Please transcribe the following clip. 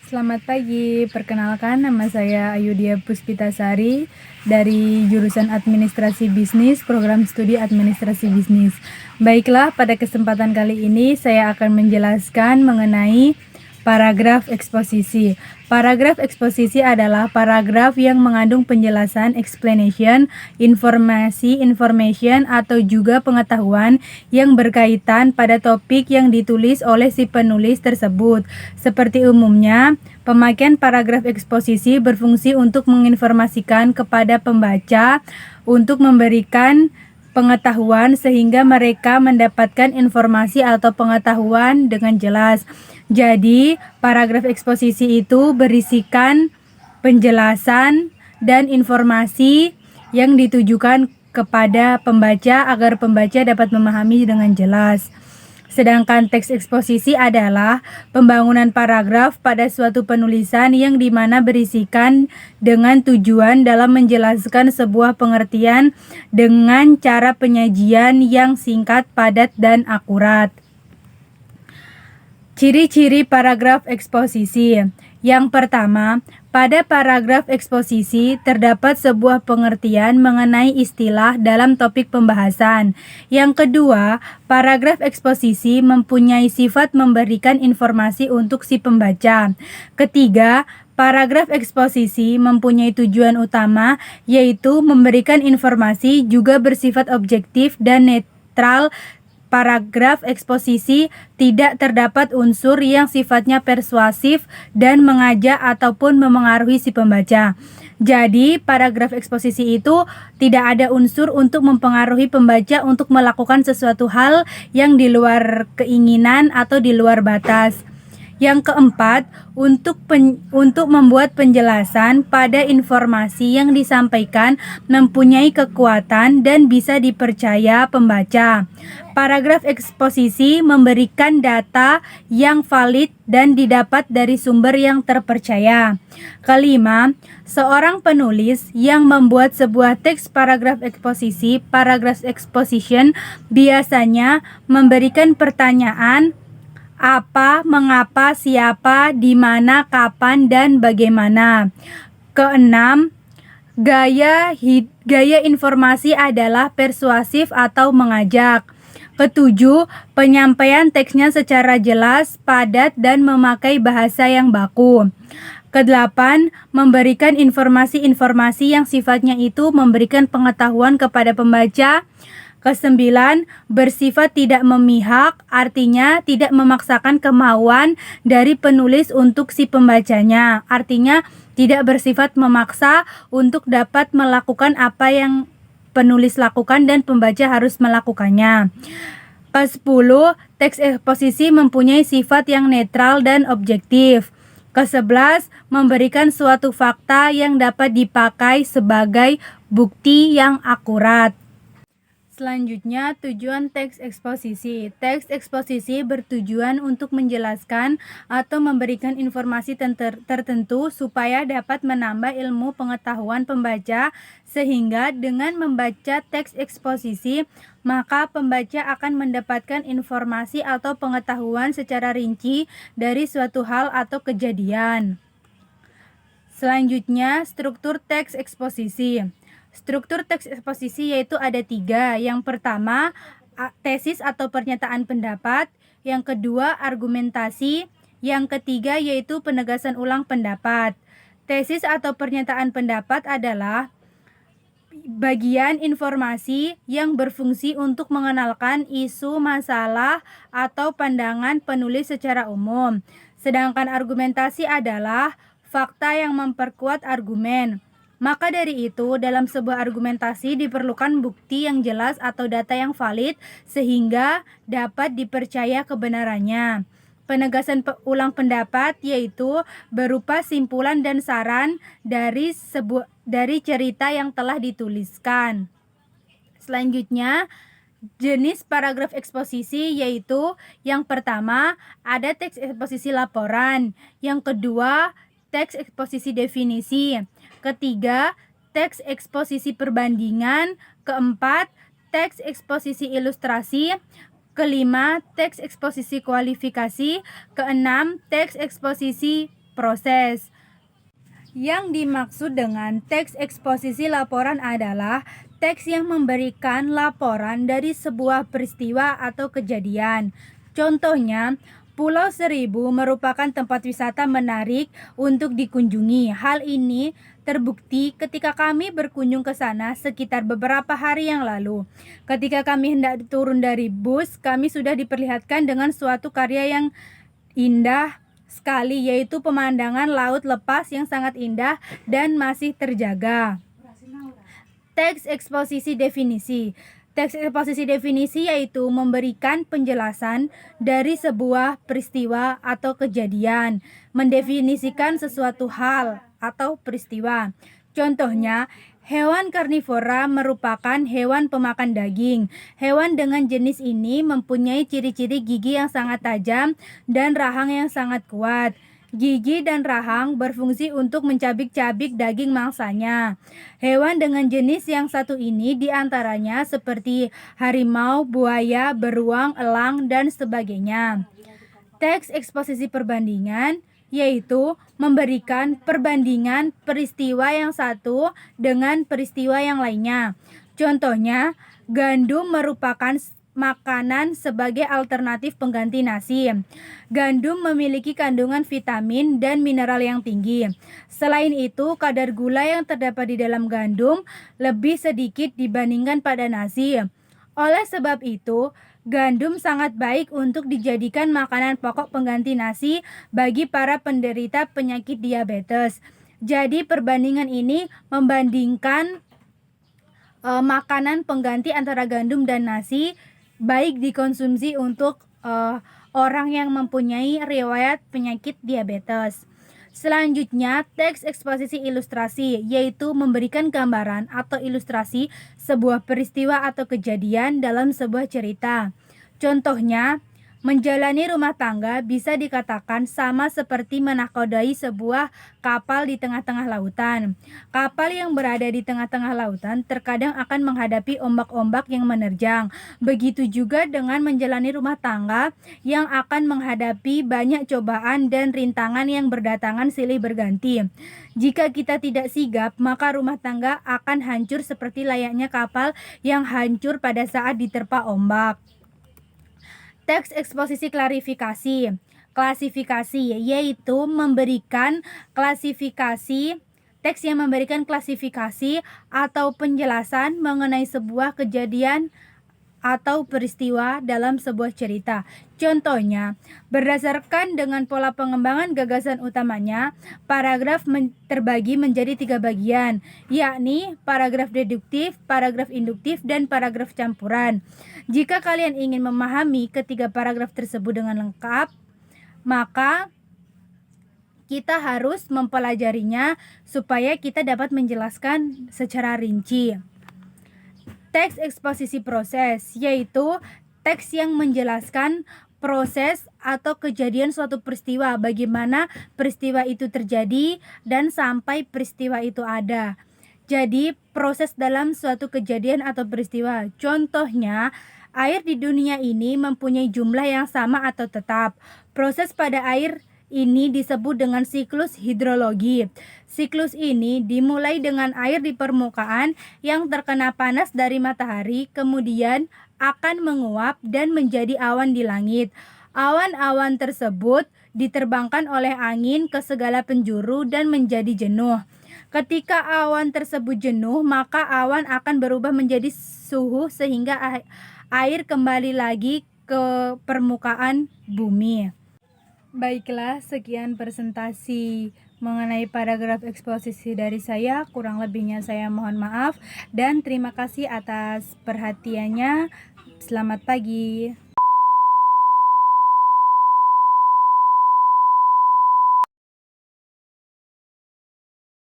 Selamat pagi, perkenalkan nama saya Ayudia Puspitasari dari jurusan Administrasi Bisnis, Program Studi Administrasi Bisnis. Baiklah, pada kesempatan kali ini saya akan menjelaskan mengenai paragraf eksposisi. Paragraf eksposisi adalah paragraf yang mengandung penjelasan, explanation, information, atau juga pengetahuan yang berkaitan pada topik yang ditulis oleh si penulis tersebut. Seperti umumnya, pemakaian paragraf eksposisi berfungsi untuk menginformasikan kepada pembaca untuk memberikan pengetahuan sehingga mereka mendapatkan informasi atau pengetahuan dengan jelas. Jadi, paragraf eksposisi itu berisikan penjelasan dan informasi yang ditujukan kepada pembaca agar pembaca dapat memahami dengan jelas. Sedangkan teks eksposisi adalah pembangunan paragraf pada suatu penulisan yang dimana berisikan dengan tujuan dalam menjelaskan sebuah pengertian dengan cara penyajian yang singkat, padat, dan akurat. Ciri-ciri paragraf eksposisi. Yang pertama, pada paragraf eksposisi terdapat sebuah pengertian mengenai istilah dalam topik pembahasan. Yang kedua, paragraf eksposisi mempunyai sifat memberikan informasi untuk si pembaca. Ketiga, paragraf eksposisi mempunyai tujuan utama yaitu memberikan informasi, juga bersifat objektif dan netral. Paragraf eksposisi tidak terdapat unsur yang sifatnya persuasif dan mengajak ataupun memengaruhi si pembaca. Jadi, paragraf eksposisi itu tidak ada unsur untuk mempengaruhi pembaca untuk melakukan sesuatu hal yang di luar keinginan atau di luar batas. Yang keempat, untuk membuat penjelasan pada informasi yang disampaikan mempunyai kekuatan dan bisa dipercaya pembaca. Paragraf eksposisi memberikan data yang valid dan didapat dari sumber yang terpercaya. Kelima, seorang penulis yang membuat sebuah teks paragraf eksposisi, paragraph exposition, biasanya memberikan pertanyaan apa, mengapa, siapa, di mana, kapan, dan bagaimana. Keenam, gaya informasi adalah persuasif atau mengajak. Ketujuh, penyampaian teksnya secara jelas, padat, dan memakai bahasa yang baku. Kedelapan, memberikan informasi-informasi yang sifatnya itu memberikan pengetahuan kepada pembaca. Kesembilan, bersifat tidak memihak, artinya tidak memaksakan kemauan dari penulis untuk si pembacanya. Artinya tidak bersifat memaksa untuk dapat melakukan apa yang penulis lakukan dan pembaca harus melakukannya. Ke-10, teks eksposisi mempunyai sifat yang netral dan objektif. Ke-11, memberikan suatu fakta yang dapat dipakai sebagai bukti yang akurat. Selanjutnya, tujuan teks eksposisi. Teks eksposisi bertujuan untuk menjelaskan atau memberikan informasi tertentu supaya dapat menambah ilmu pengetahuan pembaca, sehingga dengan membaca teks eksposisi, maka pembaca akan mendapatkan informasi atau pengetahuan secara rinci dari suatu hal atau kejadian. Selanjutnya, struktur teks eksposisi. Struktur teks eksposisi yaitu ada 3. Yang pertama, tesis atau pernyataan pendapat. Yang kedua, argumentasi. Yang ketiga, yaitu penegasan ulang pendapat. Tesis atau pernyataan pendapat adalah bagian informasi yang berfungsi untuk mengenalkan isu, masalah, atau pandangan penulis secara umum. Sedangkan argumentasi adalah fakta yang memperkuat argumen. Maka dari itu, dalam sebuah argumentasi diperlukan bukti yang jelas atau data yang valid sehingga dapat dipercaya kebenarannya. Penegasan ulang pendapat yaitu berupa simpulan dan saran dari cerita yang telah dituliskan. Selanjutnya, jenis paragraf eksposisi yaitu yang pertama ada teks eksposisi laporan, yang kedua teks eksposisi definisi, ketiga teks eksposisi perbandingan, keempat teks eksposisi ilustrasi, kelima teks eksposisi kualifikasi, keenam teks eksposisi proses. Yang dimaksud dengan teks eksposisi laporan adalah teks yang memberikan laporan dari sebuah peristiwa atau kejadian. Contohnya, Pulau Seribu merupakan tempat wisata menarik untuk dikunjungi. Hal ini terbukti ketika kami berkunjung ke sana sekitar beberapa hari yang lalu. Ketika kami hendak turun dari bus, kami sudah diperlihatkan dengan suatu karya yang indah sekali, yaitu pemandangan laut lepas yang sangat indah dan masih terjaga. Teks eksposisi definisi. Teks eksposisi definisi yaitu memberikan penjelasan dari sebuah peristiwa atau kejadian, mendefinisikan sesuatu hal atau peristiwa. Contohnya, hewan karnivora merupakan hewan pemakan daging. Hewan dengan jenis ini mempunyai ciri-ciri gigi yang sangat tajam dan rahang yang sangat kuat. Gigi dan rahang berfungsi untuk mencabik-cabik daging mangsanya. Hewan dengan jenis yang satu ini diantaranya seperti harimau, buaya, beruang, elang, dan sebagainya. Teks eksposisi perbandingan yaitu memberikan perbandingan peristiwa yang satu dengan peristiwa yang lainnya. Contohnya, gandum merupakan makanan sebagai alternatif pengganti nasi. Gandum memiliki kandungan vitamin dan mineral yang tinggi. Selain itu, kadar gula yang terdapat di dalam gandum lebih sedikit dibandingkan pada nasi. Oleh sebab itu, gandum sangat baik untuk dijadikan makanan pokok pengganti nasi bagi para penderita penyakit diabetes. Jadi, perbandingan ini membandingkan makanan pengganti antara gandum dan nasi baik dikonsumsi untuk orang yang mempunyai riwayat penyakit diabetes. Selanjutnya, teks eksposisi ilustrasi, yaitu memberikan gambaran atau ilustrasi sebuah peristiwa atau kejadian dalam sebuah cerita. Contohnya, menjalani rumah tangga bisa dikatakan sama seperti menakodai sebuah kapal di tengah-tengah lautan. Kapal yang berada di tengah-tengah lautan terkadang akan menghadapi ombak-ombak yang menerjang. Begitu juga dengan menjalani rumah tangga yang akan menghadapi banyak cobaan dan rintangan yang berdatangan silih berganti. Jika kita tidak sigap, maka rumah tangga akan hancur seperti layaknya kapal yang hancur pada saat diterpa ombak. Teks eksposisi klasifikasi, yaitu memberikan klasifikasi, teks yang memberikan klasifikasi atau penjelasan mengenai sebuah kejadian atau peristiwa dalam sebuah cerita. Contohnya, berdasarkan dengan pola pengembangan gagasan utamanya, paragraf terbagi menjadi 3 bagian, yakni paragraf deduktif, paragraf induktif, dan paragraf campuran. Jika kalian ingin memahami ketiga paragraf tersebut dengan lengkap, maka kita harus mempelajarinya supaya kita dapat menjelaskan secara rinci. Teks eksposisi proses, yaitu teks yang menjelaskan proses atau kejadian suatu peristiwa, bagaimana peristiwa itu terjadi dan sampai peristiwa itu ada. Jadi, proses dalam suatu kejadian atau peristiwa. Contohnya, air di dunia ini mempunyai jumlah yang sama atau tetap. Proses pada air ini disebut dengan siklus hidrologi. Siklus ini dimulai dengan air di permukaan yang terkena panas dari matahari, kemudian akan menguap dan menjadi awan di langit. Awan-awan tersebut diterbangkan oleh angin ke segala penjuru dan menjadi jenuh. Ketika awan tersebut jenuh, maka awan akan berubah menjadi suhu sehingga air kembali lagi ke permukaan bumi. Baiklah, sekian presentasi mengenai paragraf eksposisi dari saya. Kurang lebihnya saya mohon maaf dan terima kasih atas perhatiannya. Selamat pagi.